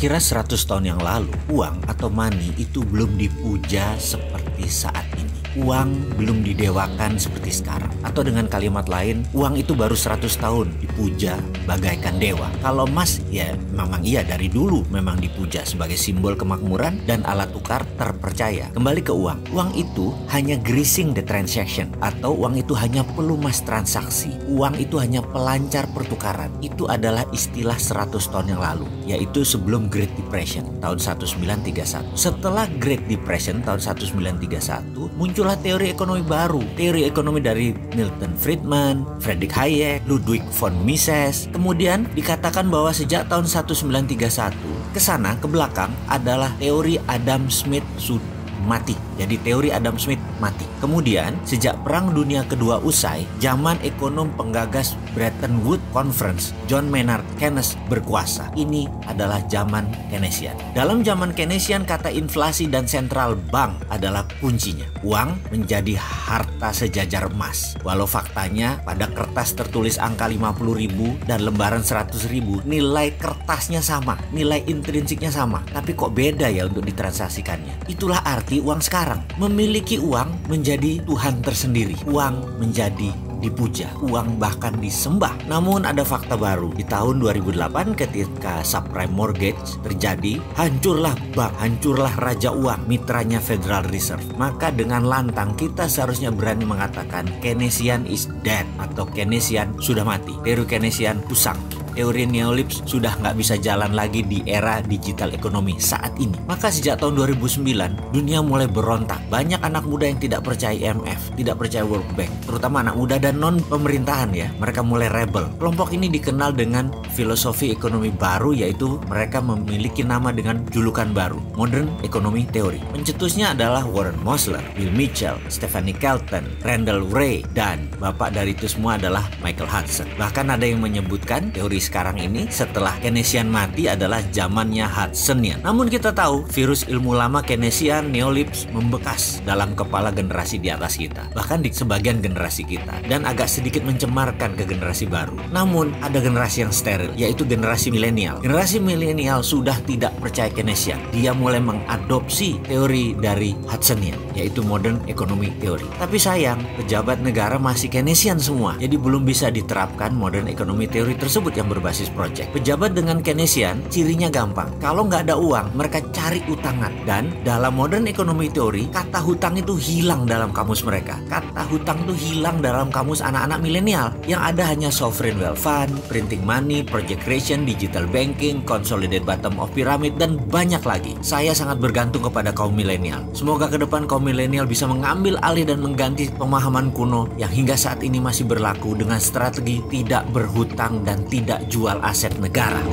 Kira-kira 100 tahun yang lalu, uang atau money itu belum dipuja seperti saat ini. Uang belum didewakan seperti sekarang. Atau dengan kalimat lain, uang itu baru 100 tahun dipuja bagaikan dewa. Kalau emas, ya memang iya dari dulu memang dipuja sebagai simbol kemakmuran dan alat tukar terpercaya. Kembali ke uang. Uang itu hanya greasing the transaction, atau uang itu hanya pelumas transaksi. Uang itu hanya pelancar pertukaran. Itu adalah istilah 100 tahun yang lalu, yaitu sebelum Great Depression tahun 1931. Setelah Great Depression tahun 1931, muncullah teori ekonomi baru. Teori ekonomi dari Milton Friedman, Friedrich Hayek, Ludwig von Mises. Kemudian dikatakan bahwa sejak tahun 1931 ke sana ke belakang adalah teori Adam Smith sudah mati. Jadi teori Adam Smith mati. Kemudian sejak Perang Dunia Kedua usai, zaman ekonom penggagas Bretton Woods Conference John Maynard Keynes berkuasa. Ini adalah zaman Keynesian. Dalam zaman Keynesian, kata inflasi dan central bank adalah kuncinya. Uang menjadi harta sejajar emas. Walau faktanya pada kertas tertulis angka 50.000 dan lembaran 100.000, nilai kertasnya sama, nilai intrinsiknya sama. Tapi kok beda ya untuk ditransaksikannya? Itulah arti uang sekarang. Memiliki uang menjadi Tuhan tersendiri. Uang menjadi dipuja, uang bahkan disembah. Namun ada fakta baru. Di tahun 2008 ketika subprime mortgage terjadi, hancurlah bank, hancurlah raja uang, mitranya Federal Reserve. Maka dengan lantang kita seharusnya berani mengatakan Keynesian is dead, atau Keynesian sudah mati. Teori Keynesian usang. Teori neolips sudah nggak bisa jalan lagi di era digital ekonomi saat ini. Maka sejak tahun 2009, dunia mulai berontak. Banyak anak muda yang tidak percaya IMF, tidak percaya World Bank, terutama anak muda dan non-pemerintahan ya. Mereka mulai rebel. Kelompok ini dikenal dengan filosofi ekonomi baru, yaitu mereka memiliki nama dengan julukan baru, Modern Economy Theory. Pencetusnya adalah Warren Mosler, Bill Mitchell, Stephanie Kelton, Randall Wray, dan bapak dari itu semua adalah Michael Hudson. Bahkan ada yang menyebutkan teori sekarang ini setelah Keynesian mati adalah zamannya Hudsonian. Namun kita tahu virus ilmu lama Keynesian neolips membekas dalam kepala generasi di atas kita, bahkan di sebagian generasi kita, dan agak sedikit mencemarkan ke generasi baru. Namun ada generasi yang steril, yaitu generasi milenial. Generasi milenial sudah tidak percaya Keynesian. Dia mulai mengadopsi teori dari Hudsonian, yaitu Modern Economy Theory. Tapi sayang, pejabat negara masih Keynesian semua, jadi belum bisa diterapkan Modern Economy Theory tersebut yang berbasis project. Pejabat dengan Keynesian cirinya gampang. Kalau nggak ada uang, mereka cari utangan. Dan dalam Modern Economy Theory, kata hutang itu hilang dalam kamus mereka. Kata hutang itu hilang dalam kamus anak-anak milenial. Yang ada hanya sovereign wealth fund, printing money, project creation, digital banking, consolidated bottom of pyramid, dan banyak lagi. Saya sangat bergantung kepada kaum milenial. Semoga ke depan kaum milenial bisa mengambil alih dan mengganti pemahaman kuno yang hingga saat ini masih berlaku dengan strategi tidak berhutang dan tidak jual aset negara.